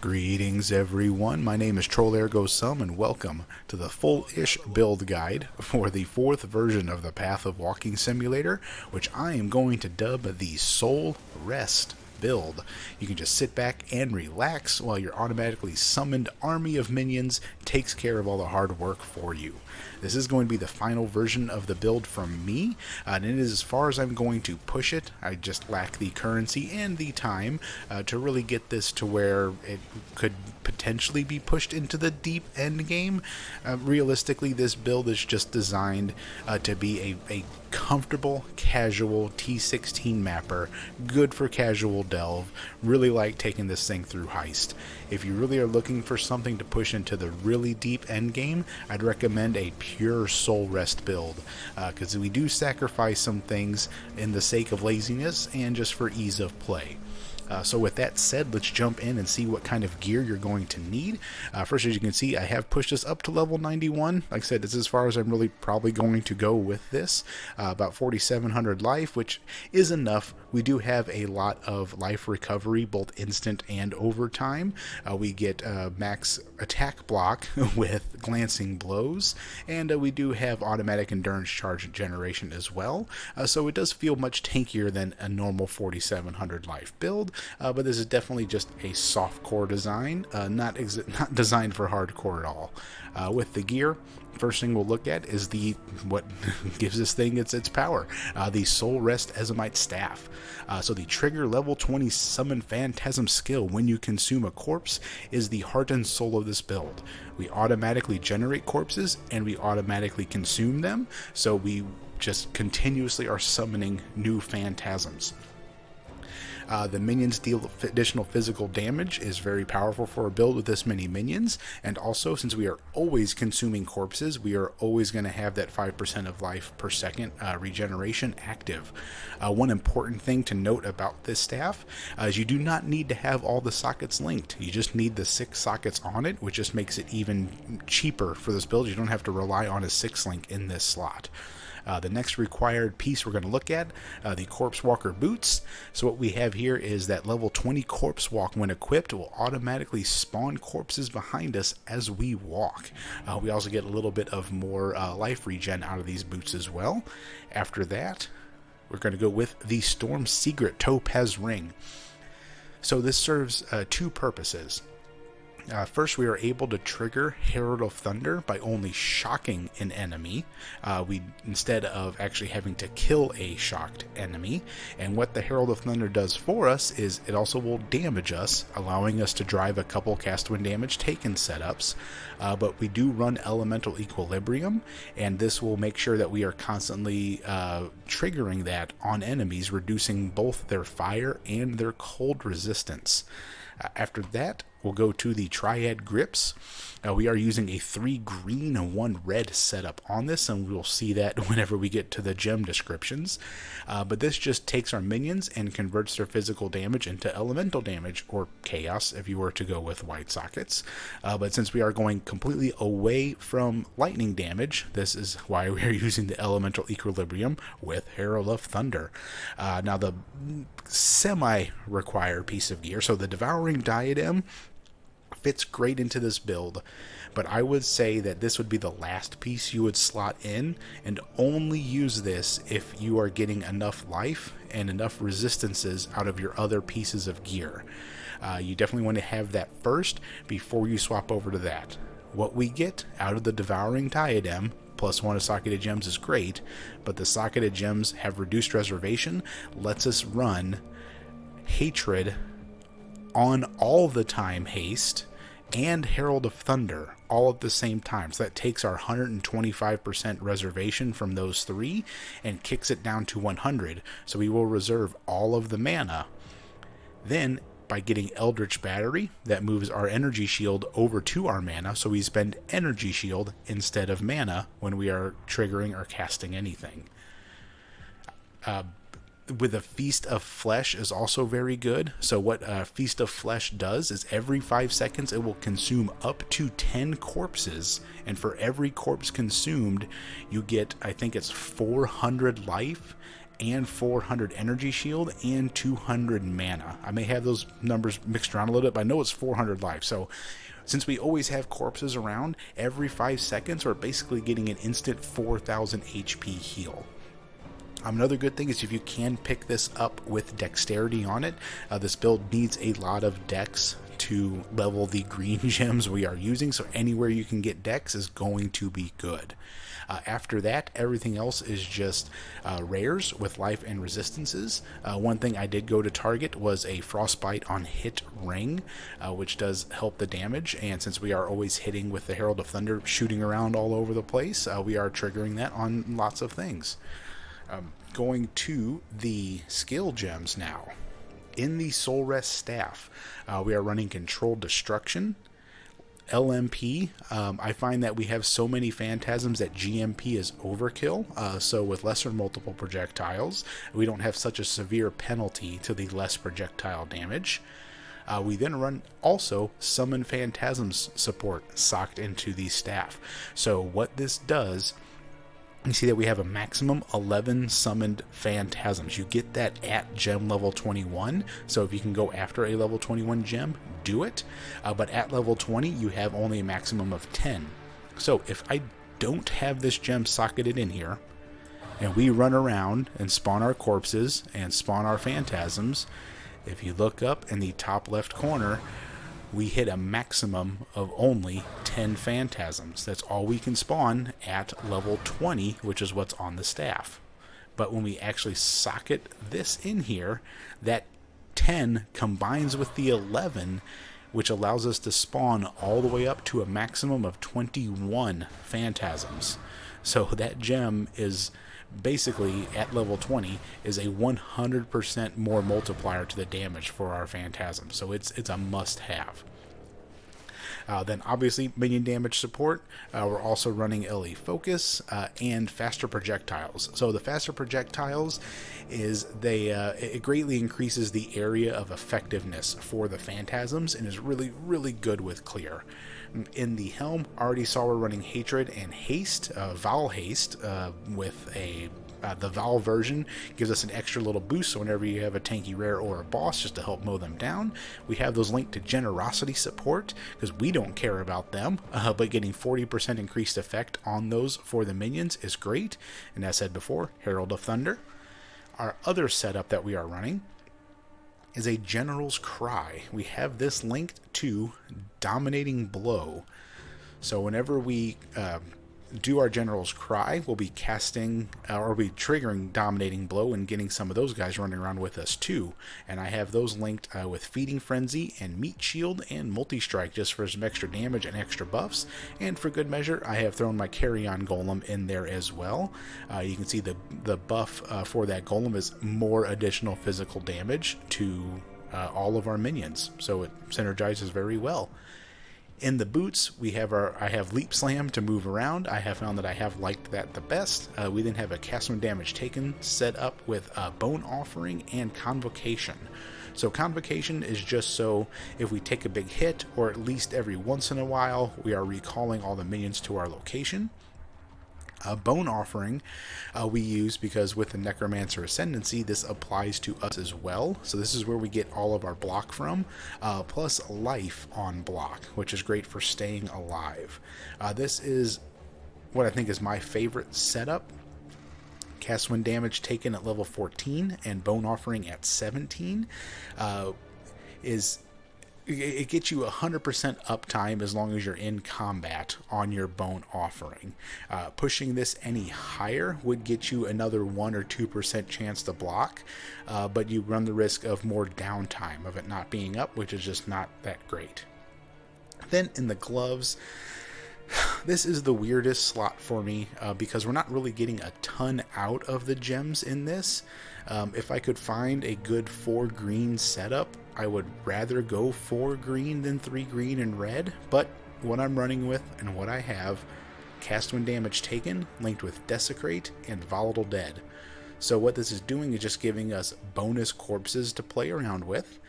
Greetings everyone, my name is TrollErgoSum and welcome to the full-ish build guide for the fourth version of the Path of Walking Simulator, which I am going to dub the Soul Rest build. You can just sit back and relax while your automatically summoned army of minions takes care of all the hard work for you. This is going to be the final version of the build from me, and it is as far as I'm going to push it. I just lack the currency and the time to really get this to where it could potentially be pushed into the deep end game. Realistically, this build is just designed to be a comfortable, casual T16 mapper, good for casual delve, really like taking this thing through heist. If you really are looking for something to push into the really deep end game, I'd recommend a pure soul rest build, because we do sacrifice some things in the sake of laziness and just for ease of play. So with that said, let's jump in and see what kind of gear you're going to need. First, as you can see, I have pushed this up to level 91. Like I said, this is as far as I'm really probably going to go with this. About 4,700 life, which is enough. We do have a lot of life recovery, both instant and over time. We get max attack block with glancing blows, and we do have automatic endurance charge generation as well. So it does feel much tankier than a normal 4,700 life build. But this is definitely just a soft core design, not designed for hardcore at all. With the gear, first thing we'll look at is what gives this thing its power, the Soul Rest Ezomite Staff. So the trigger level 20 summon phantasm skill when you consume a corpse is the heart and soul of this build. We automatically generate corpses and we automatically consume them, so we just continuously are summoning new phantasms. The minions deal additional physical damage is very powerful for a build with this many minions, and also since we are always consuming corpses, we are always going to have that 5% of life per second regeneration active. One important thing to note about this staff is you do not need to have all the sockets linked. You just need the 6 sockets on it, which just makes it even cheaper for this build. You don't have to rely on a 6 link in this slot. The next required piece we're going to look at, the Corpse Walker boots. So what we have here is that level 20 Corpse Walk, when equipped, will automatically spawn corpses behind us as we walk. We also get a little bit of more life regen out of these boots as well. After that, we're going to go with the Storm Secret Topaz Ring. So this serves 2 purposes. First, we are able to trigger Herald of Thunder by only shocking an enemy, instead of actually having to kill a shocked enemy. And what the Herald of Thunder does for us is it also will damage us, allowing us to drive a couple cast when damage taken setups. But we do run Elemental Equilibrium, and this will make sure that we are constantly triggering that on enemies, reducing both their fire and their cold resistance. After that, we'll go to the Triad Grips. We are using a 3 green and 1 red setup on this, and we'll see that whenever we get to the gem descriptions. But this just takes our minions and converts their physical damage into elemental damage, or chaos if you were to go with white sockets. But since we are going completely away from lightning damage, this is why we are using the Elemental Equilibrium with Herald of Thunder. Now the semi-required piece of gear, so the Devouring Diadem fits great into this build, but I would say that this would be the last piece you would slot in, and only use this if you are getting enough life and enough resistances out of your other pieces of gear. You definitely want to have that first before you swap over to that. What we get out of the Devouring Diadem plus 1 of Socketed Gems is great, but the Socketed Gems have reduced reservation, lets us run Hatred on all the time haste and Herald of Thunder all at the same time. So that takes our 125% reservation from those 3 and kicks it down to 100. So we will reserve all of the mana. Then by getting Eldritch Battery, that moves our energy shield over to our mana, so we spend energy shield instead of mana when we are triggering or casting anything. With a Feast of Flesh is also very good. So what Feast of Flesh does is every 5 seconds it will consume up to 10 corpses, and for every corpse consumed you get, I think it's 400 life and 400 energy shield and 200 mana. I may have those numbers mixed around a little bit, but I know it's 400 life. So since we always have corpses around, every 5 seconds we're basically getting an instant 4,000 HP heal. Another good thing is if you can pick this up with dexterity on it, this build needs a lot of dex to level the green gems we are using, so anywhere you can get dex is going to be good. After that, everything else is just rares with life and resistances. One thing I did go to target was a frostbite on hit ring, which does help the damage, and since we are always hitting with the Herald of Thunder shooting around all over the place, we are triggering that on lots of things. Going to the skill gems now. In the Soul Rest staff, we are running Controlled Destruction, LMP. I find that we have so many phantasms that GMP is overkill, so with lesser multiple projectiles, we don't have such a severe penalty to the less projectile damage. We then run also Summon Phantasms support socked into the staff. So what this does, you see that we have a maximum 11 summoned phantasms. You get that at gem level 21, so if you can go after a level 21 gem, do it. But at level 20, you have only a maximum of 10. So if I don't have this gem socketed in here, and we run around and spawn our corpses and spawn our phantasms, if you look up in the top left corner, we hit a maximum of only 10 phantasms. That's all we can spawn at level 20, which is what's on the staff. But when we actually socket this in here, that 10 combines with the 11, which allows us to spawn all the way up to a maximum of 21 phantasms. So that gem is basically at level 20 is a 100% more multiplier to the damage for our phantasm, so it's a must-have. Then obviously minion damage support. We're also running LE Focus and faster projectiles. So the faster projectiles is it greatly increases the area of effectiveness for the phantasms and is really good with clear. In the helm, already saw we're running Hatred and Haste, Vowel Haste, with the Vowel version gives us an extra little boost, so whenever you have a tanky rare or a boss, just to help mow them down. We have those linked to Generosity support, because we don't care about them, but getting 40% increased effect on those for the minions is great. And as said before, Herald of Thunder. Our other setup that we are running is a General's Cry. We have this linked to Dominating Blow. So whenever we do our General's Cry, we'll be casting, or be triggering Dominating Blow and getting some of those guys running around with us too. And I have those linked with Feeding Frenzy and Meat Shield and Multi-Strike just for some extra damage and extra buffs. And for good measure, I have thrown my Carrion Golem in there as well. You can see the buff for that Golem is more additional physical damage to all of our minions, so it synergizes very well. In the boots, I have Leap Slam to move around. I have found that I have liked that the best. We then have a cast when damage taken set up with Bone Offering and Convocation. So Convocation is just so if we take a big hit, or at least every once in a while, we are recalling all the minions to our location. Bone Offering we use because with the Necromancer Ascendancy, this applies to us as well. So this is where we get all of our block from, plus life on block, which is great for staying alive. This is what I think is my favorite setup. Cast when damage taken at level 14 and Bone Offering at 17 it gets you 100% uptime as long as you're in combat on your Bone Offering. Pushing this any higher would get you another 1 or 2% chance to block, but you run the risk of more downtime of it not being up, which is just not that great. Then in the gloves, this is the weirdest slot for me because we're not really getting a ton out of the gems in this. If I could find a good 4 green setup, I would rather go 4 green than 3 green and red, but what I'm running with and what I have, cast when damage taken, linked with Desecrate and Volatile Dead. So what this is doing is just giving us bonus corpses to play around with.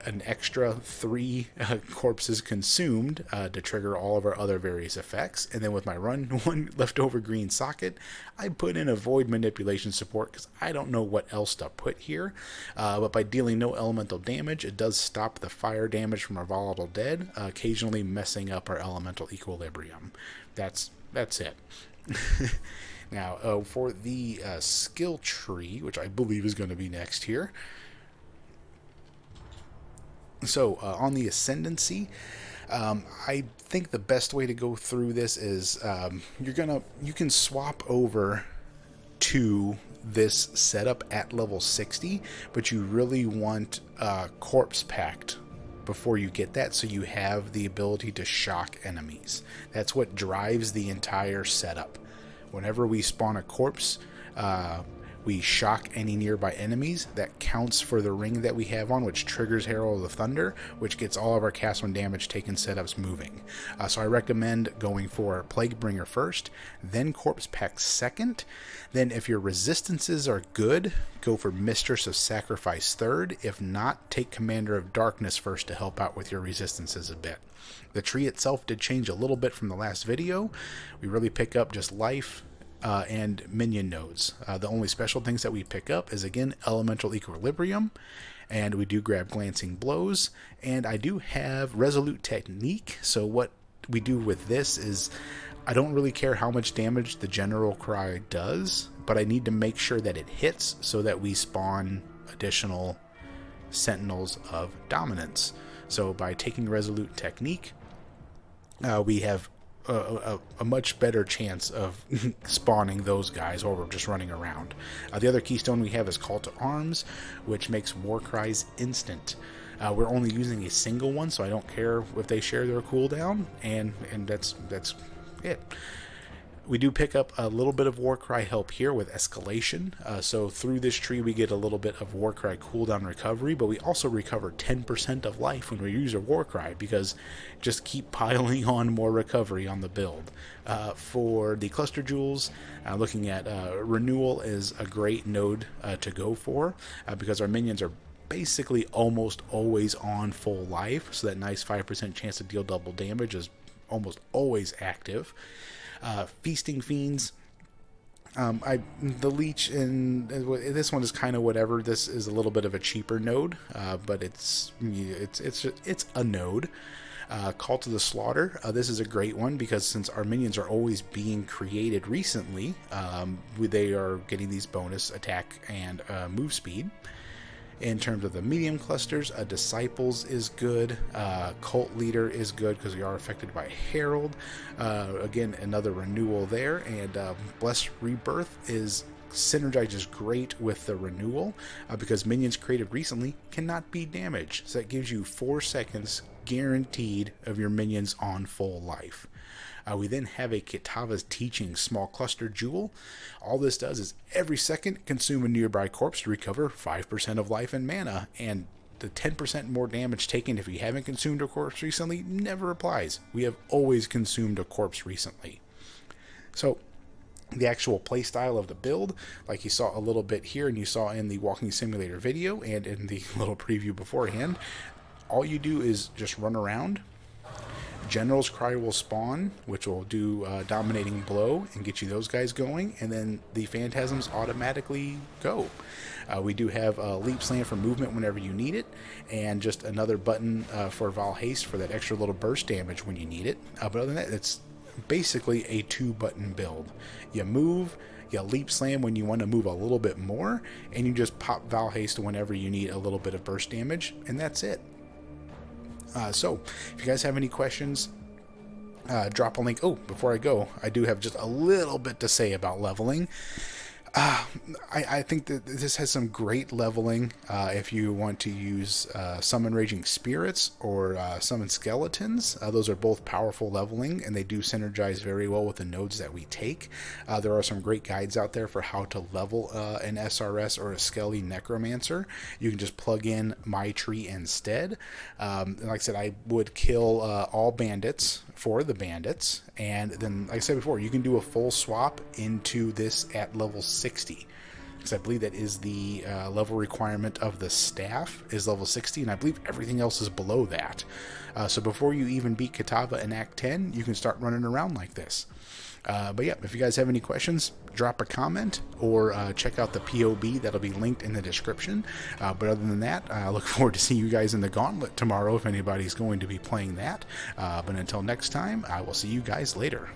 an extra 3 corpses consumed to trigger all of our other various effects. And then with my run 1 leftover green socket, I put in a void manipulation support because I don't know what else to put here. But by dealing no elemental damage, it does stop the fire damage from our volatile dead, occasionally messing up our elemental equilibrium. That's it. Now, for the skill tree, which I believe is going to be next here. So, on the Ascendancy, I think the best way to go through this is you can swap over to this setup at level 60, but you really want Corpse Pact before you get that, so you have the ability to shock enemies. That's what drives the entire setup. Whenever we spawn a corpse, we shock any nearby enemies. That counts for the ring that we have on, which triggers Herald of Thunder, which gets all of our cast when damage taken setups moving. So I recommend going for Plaguebringer first, then Corpse Pact second. Then if your resistances are good, go for Mistress of Sacrifice third. If not, take Commander of Darkness first to help out with your resistances a bit. The tree itself did change a little bit from the last video. We really pick up just life and minion nodes. The only special things that we pick up is, again, Elemental Equilibrium, and we do grab Glancing Blows, and I do have Resolute Technique. So what we do with this is, I don't really care how much damage the General Cry does, but I need to make sure that it hits so that we spawn additional Sentinels of Dominance. So by taking Resolute Technique, we have a much better chance of spawning those guys while we're just running around. The other keystone we have is Call to Arms, which makes War Cries instant. We're only using a single one, so I don't care if they share their cooldown, and that's it. We do pick up a little bit of Warcry help here with Escalation. So through this tree we get a little bit of Warcry cooldown recovery, but we also recover 10% of life when we use our Warcry, because just keep piling on more recovery on the build. For the Cluster Jewels, looking at Renewal is a great node to go for, because our minions are basically almost always on full life, so that nice 5% chance to deal double damage is almost always active. Feasting Fiends, the Leech, and this one is kind of whatever. This is a little bit of a cheaper node, but it's a node. Call to the Slaughter, this is a great one, because since our minions are always being created recently, they are getting these bonus attack and move speed. In terms of the medium clusters, Disciples is good, Cult Leader is good because we are affected by Herald. Again, another renewal there, and Blessed Rebirth synergizes great with the renewal, because minions created recently cannot be damaged. So that gives you 4 seconds guaranteed of your minions on full life. We then have a Kitava's Teaching small cluster jewel. All this does is every second consume a nearby corpse to recover 5% of life and mana, and the 10% more damage taken if you haven't consumed a corpse recently never applies. We have always consumed a corpse recently. So the actual playstyle of the build, like you saw a little bit here, and you saw in the Walking Simulator video and in the little preview beforehand, all you do is just run around. General's Cry will spawn, which will do Dominating Blow and get you those guys going, and then the Phantasms automatically go. We do have Leap Slam for movement whenever you need it, and just another button for Val Haste for that extra little burst damage when you need it. But other than that, it's basically a 2-button build. You move, you Leap Slam when you want to move a little bit more, and you just pop Val Haste whenever you need a little bit of burst damage, and that's it. So, if you guys have any questions, drop a link. Oh, before I go, I do have just a little bit to say about leveling. I think that this has some great leveling if you want to use Summon Raging Spirits or Summon Skeletons. Those are both powerful leveling, and they do synergize very well with the nodes that we take. There are some great guides out there for how to level an SRS or a Skelly Necromancer. You can just plug in My Tree instead. And like I said, I would kill all bandits for the bandits, and then, like I said before, you can do a full swap into this at level 60. because I believe that is the level requirement of the staff is level 60, and I believe everything else is below that. So before you even beat Kitava in Act 10, you can start running around like this. But yeah, if you guys have any questions, drop a comment or check out the PoE that'll be linked in the description. But other than that, I look forward to seeing you guys in the Gauntlet tomorrow if anybody's going to be playing that. But until next time, I will see you guys later.